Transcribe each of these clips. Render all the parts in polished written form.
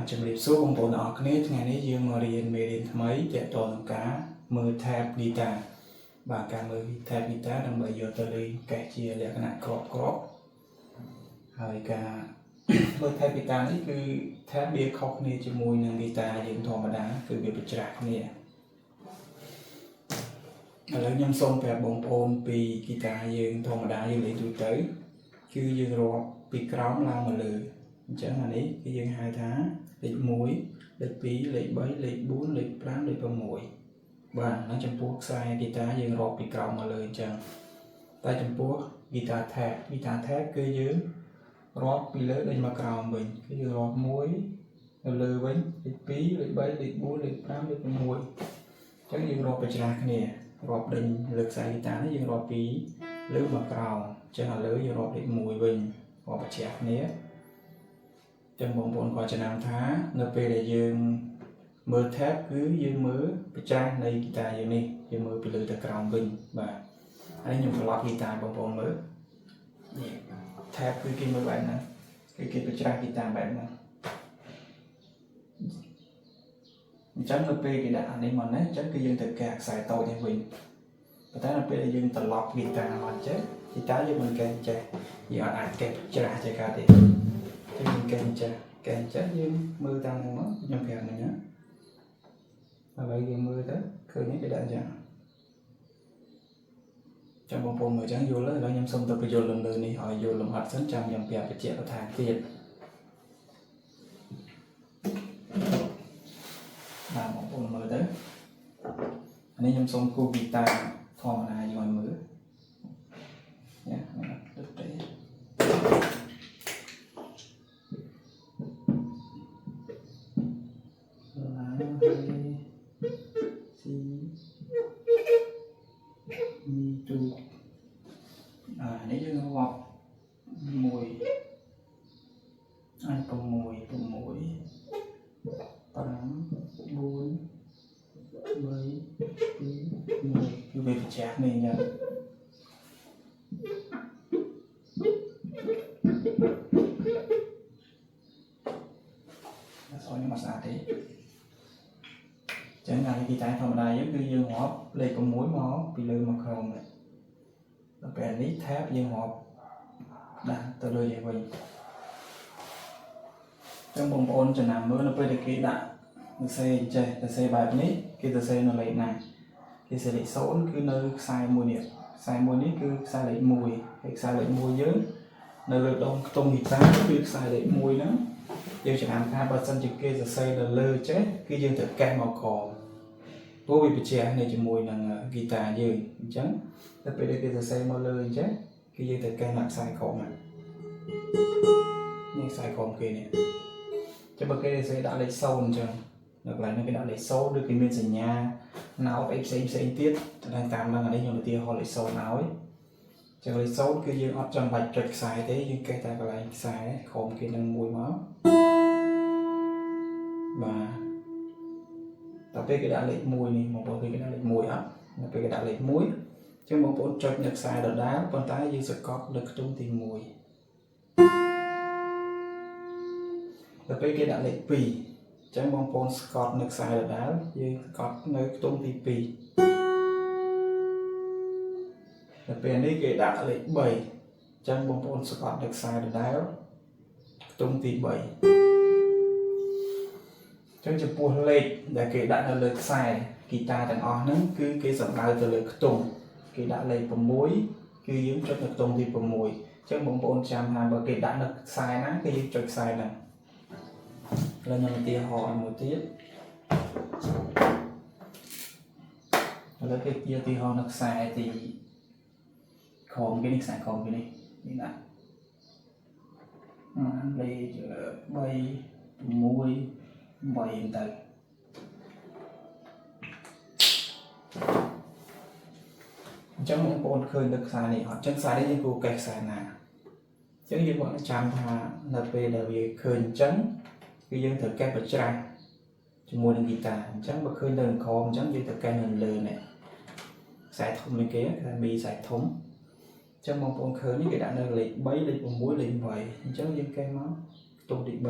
ជំរាបសួរបងប្អូនទាំងអស់គ្នាថ្ងៃនេះយើងមករៀនមេរៀនថ្មីទាក់ទងនឹងការមើល tab guitar បាទការមើល tab guitar ដើម្បីយកទៅលេងកេះជាលក្ខណៈក្របហើយការមើល tab guitar នេះគឺ tab វាខុសគ្នាជាមួយនឹង guitar យើងធម្មតាគឺវាប្រច្រាស់គ្នាឥឡូវខ្ញុំសូមប្រាប់បងប្អូនពី guitar យើងធម្មតាយើងលេងទូទៅគឺយើងរាប់ពីក្រោមឡើងមកលើអញ្ចឹងអានេះគឺយើងហៅថាលេខ1លេខ2លេខ3លេខ4លេខ5លេខ6បាទហើយចំពោះខ្សែ guitar យើងរាប់ពីក្រោមមកលើអញ្ចឹងតែចំពោះ guitar tab គឺយើងរាប់ពីលើដេញមកក្រោមវិញគឺយើងរាប់1នៅលើវិញលេខ2លេខ3លេខ4លេខ5លេខ6អញ្ចឹងយើងរាប់ប្រច្រាស់គ្នារាប់ដេញលើខ្សែ guitar នេះយើងរាប់ពីលើមកក្រោមអញ្ចឹងឥឡូវយើងរាប់លេខ1វិញរាប់ប្រច្រាស់គ្នាចឹងបងប្អូនក៏ចំណាំថានៅពេលដែលយើងមើល tab គឺយើងមើលប្រច្រាស់នៃ guitar យើងនេះយើងមើលពីលើទៅក្រោមវិញបាទហើយខ្ញុំត្រឡប់ guitar បងប្អូនមើលនេះ tab គឺគេមើលបែបហ្នឹងគឺគេប្រច្រាស់ guitar បែបហ្នឹងអញ្ចឹងនៅពេលគេដាក់អានេះមកនេះអញ្ចឹងគឺយើងត្រូវកែខ្សែតូចនេះវិញប៉ុន្តែនៅពេលដែលយើងត្រឡប់ guitar មកចេះ guitar យើងមិនកែចេះយើងអាចកែប្រច្រាស់ចេះកើតទេយើងកែចេះយើងមើលតាមហ្នឹងមកខ្ញុំប្រាប់មិញណាឥឡូវយើងមើលទៅឃើញគេដាក់អញ្ចឹងចាំបងប្អូនមើលអញ្ចឹងយល់ហើយឥឡូវខ្ញុំសូមទៅបញ្យល់លំនៅនេះឲ្យយល់លំអិតសិនចាំខ្ញុំប្រាប់បញ្ជាក់បន្ថែមទៀតបាទបងប្អូនមើលទៅអានេះខ្ញុំសូមគូ guitar ធម្មតាយើងឲ្យមើលញ៉ាទៅទេនេះយើងរាប់1ហើយ6 5 4 3 2 1គឺវាប្រច្រាស់នេះអញ្ចឹងអត់ខ្ញុំអត់ស្អាតទេចឹងអានេះ guitar ធម្មតាយើងគឺយើងរាប់លេខ6មកពីលើមកក្រោមនេះដល់ពេលនេះ tab យើងរាប់ដាក់ទៅលើយើងវិញចឹងបងប្អូនចំណាំមើលនៅពេលដែលគេដាក់សរសេរចេះសរសេរបែបនេះគេសរសេរនៅលេខណាគេសរសេរលេខ0គឺនៅខ្សែមួយនេះខ្សែមួយនេះគឺខ្សែលេខ1ហើយខ្សែលេខ1យើងនៅលើដងខ្ទង់ guitar គឺខ្សែលេខ1ហ្នឹងយើងចំណាំថាបើសិនជាគេសរសេរនៅលើចេះគឺយើងត្រូវកេះមកក្រោមព្រោះវាប្រច្រាស់នេះជាមួយនឹង guitar យើងអញ្ចឹងតែពេលដែលគេសរសេរមកលើអញ្ចឹងគឺយើងត្រូវកេះមកខ្សែក្រោមហ្នឹងនេះខ្សែក្រោមគេនេះចាំបើគេសរសេរដាក់លេខ0អញ្ចឹងនៅកន្លែងនេះគេដាក់លេខ0ឬគេមានសញ្ញាណោតអីផ្សេងទៀតតាមនឹងអានេះខ្ញុំឧទាហរណ៍លេខ0ឲ្យចឹងលេខ0គឺយើងអត់ចាំបាច់ចុចខ្សែទេយើងកេះតែកន្លែងខ្សែក្រោមគេនឹងមួយមកបាទដល់ពេលគេដាក់លេខ1នេះបងប្អូនគេដាក់លេខ1អត់ដល់ពេលគេដាក់លេខ1អញ្ចឹងបងប្អូនចុចនៅខ្សែដដែលប៉ុន្តែយើងសកត់លើខ្ទង់ទី1ដល់ពេលគេដាក់លេខ2អញ្ចឹងបងប្អូនស្កត់នៅខ្សែដដែលយើងស្កត់នៅខ្ទង់ទី2ដល់ពេលនេះគេដាក់លេខ3អញ្ចឹងបងប្អូនស្កត់នៅខ្សែដដែលខ្ទង់ទី3ចឹងចំពោះលេខដែលគេដាក់នៅលើខ្សែ guitar ទាំងអស់ហ្នឹងគឺគេសំដៅទៅលើខ្ទង់គេដាក់លេខ6គឺយើងចុចនៅខ្ទង់ទី6អញ្ចឹងបងប្អូនចាំថាបើគេដាក់នៅខ្សែណាគឺយើងចុចខ្សែហ្នឹងឥឡូវខ្ញុំឧទាហរណ៍មួយទៀតឥឡូវគេជាឧទាហរណ៍នៅខ្សែទីក្រោមគេនេះខ្សែក្រោមគេនេះណាលេខ3 6 8ទៅអញ្ចឹងបងប្អូនឃើញនៅខ្សែនេះអត់អញ្ចឹងខ្សែនេះយើងគួរកេះខ្សែណាអញ្ចឹងយើងគាត់ចាំថានៅពេលដែលវាឃើញអញ្ចឹងគឺយើងត្រូវកេះប្រច្រាស់ជាមួយនឹង guitar អញ្ចឹងបើឃើញនៅក្រោមអញ្ចឹងយើងត្រូវកេះនៅលើនេះខ្សែធំនេះគេគេមីខ្សែធំអញ្ចឹងបងប្អូនឃើញនេះគេដាក់នៅលេខ3លេខ6លេខ8អញ្ចឹងយើងកេះមកខ្ទង់ទី3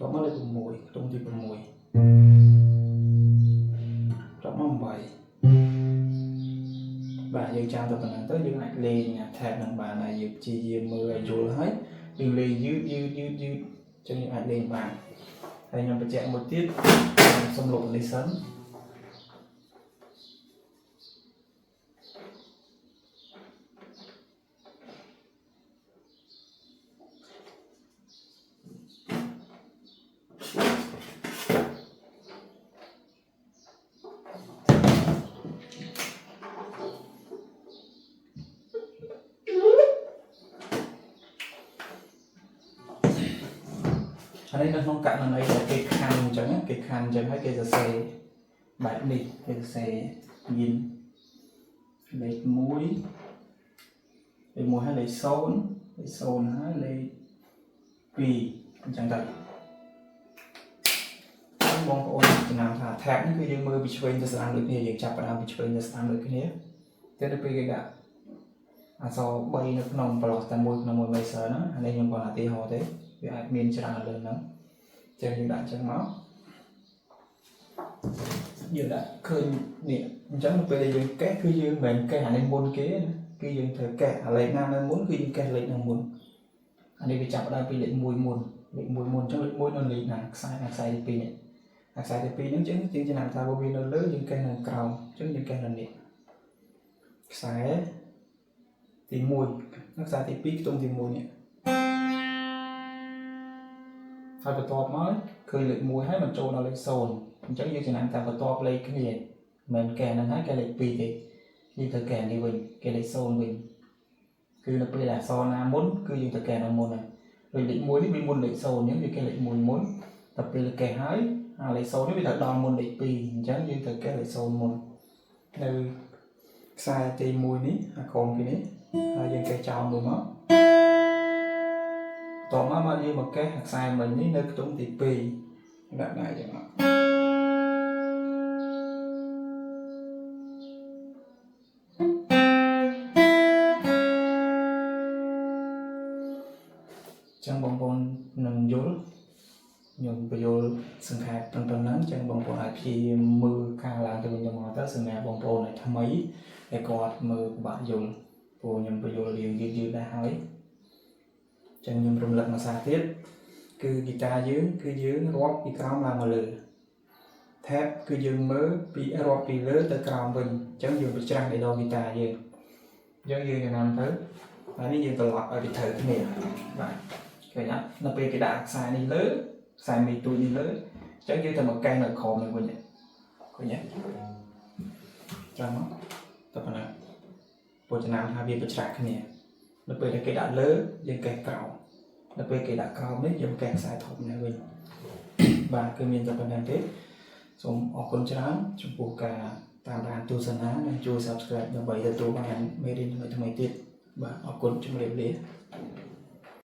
ต่อมาเลย6ตรงที่6ต่อมา7បាទយើងចាំទៅប៉ុណ្ណឹងទៅយើងអាចលេងថែបនឹងបានហើយយើងព្យាយាមមើលឲ្យយល់ហើយយើងលេងយឺតចឹងយើងអាចលេងបានហើយខ្ញុំបញ្ជាក់មួយទៀតសូមលុបនេះសិនអានេះនៅក្នុងករណីដែលគេខណ្ឌអញ្ចឹងហើយគេសរសេរបែបនេះគេសរសេរយិនលេខ1ហើយលេខ0ហើយលេខ2អញ្ចឹងទៅបងប្អូនចំណាំថាថែបនេះគឺយើងមើលពីឆ្វេងទៅស្ដាំដូចគ្នាយើងចាប់ផ្ដើមពីឆ្វេងទៅស្ដាំដូចគ្នាតែដល់ពេលគេដាក់អក្សរ3នៅក្នុងប្លោះតែមួយក្នុងមួយ measure ហ្នឹងអានេះខ្ញុំគាត់ឧទាហរណ៍ទេវាអាចមានច្រើនលើហ្នឹងចឹងយើងដាក់ចឹងមកយើងដាក់ឃើញនេះអញ្ចឹងពេលដែលយើងកេះគឺយើងមិនមែនកេះអានេះមុនគេគឺយើងត្រូវកេះអាលេខណានៅមុនគឺយើងកេះលេខហ្នឹងមុនអានេះវាចាប់ផ្ដើមពីលេខ1មុនលេខ1មុនអញ្ចឹងលេខ1នៅលេខណាខ្សែទី2នេះខ្សែទី2ហ្នឹងយើងចំណាំថាវានៅលើយើងកេះនៅក្រោមអញ្ចឹងយើងកេះនៅនេះខ្សែទី1ខ្សែទី2ខ្ទង់ទី1នេះហើយបន្ទាប់មកឃើញលេខ1ហើយมันចូលដល់លេខ0អញ្ចឹងយើងចំណាំតែបន្ទាប់លេខគ្នាមិនកែហ្នឹងហើយកែលេខ2ទេយើងទៅកែនេះវិញកែលេខ0វិញគឺនៅពេលដែលអក្សរណាមុនគឺយើងទៅកែនៅមុនហើយលេខ1នេះវាមុនលេខ0អញ្ចឹងយើងកែលេខ1មុនតែពេលកែហើយអាលេខ0នេះវាត្រូវដល់មុនលេខ2អញ្ចឹងយើងទៅកែលេខ0មុននៅខ្សែទី1នេះអាក្រោមពីនេះហើយយើងកែចោលមួយមកតោះមកយើងមកកេះខ្សែមិញនេះនៅខ្ទង់ទី2ដាក់ដៃចឹងមកចឹងបងប្អូននឹងយល់ខ្ញុំបញ្យល់សង្ខេបប៉ុណ្ណឹងចឹងបងប្អូនអាចព្យាយាមមើលខាងឡើងទៅវិញទៅមកទៅសម្រាប់បងប្អូនថ្មីដែលគាត់មើលពិបាកយល់ព្រោះខ្ញុំបញ្យល់រៀងយឺតដែរហើយចឹងខ្ញុំរំលឹកមួយសារទៀតគឺហ្គីតាយើងគឺយើងរាប់ពីក្រោមឡើងមកលើថែបគឺយើងមើលពីរាប់ពីលើទៅក្រោមវិញអញ្ចឹងយើងបញ្ច្រាស់នៃដងហ្គីតាយើងអញ្ចឹងយើងចំណាំទៅហើយនេះយើងត្រឡប់ឲ្យទៅត្រូវគ្នាបាទឃើញអត់នៅពេលគេដាក់ខ្សែនេះលើខ្សែមេទូចនេះលើអញ្ចឹងយើងទៅមកកែនៅក្រោមនេះវិញឃើញទេចាំមកទៅប៉ុណ្ណាពោលចំណាំថាវាបញ្ច្រាស់គ្នានៅពេលដែលគេដាក់លើយើងកេះក្រោមនៅពេលគេដាក់ក្រោមនេះយើងកេះខ្សែធំនេះវិញបាទគឺមានតែប៉ុណ្្នឹងទេសូមអរគុណច្រើនចំពោះការតាមដានទស្សនានិងជួយ Subscribe ដើម្បីទទួលបានមេរៀនថ្មីៗទៀតបាទអរគុណជំរាបលា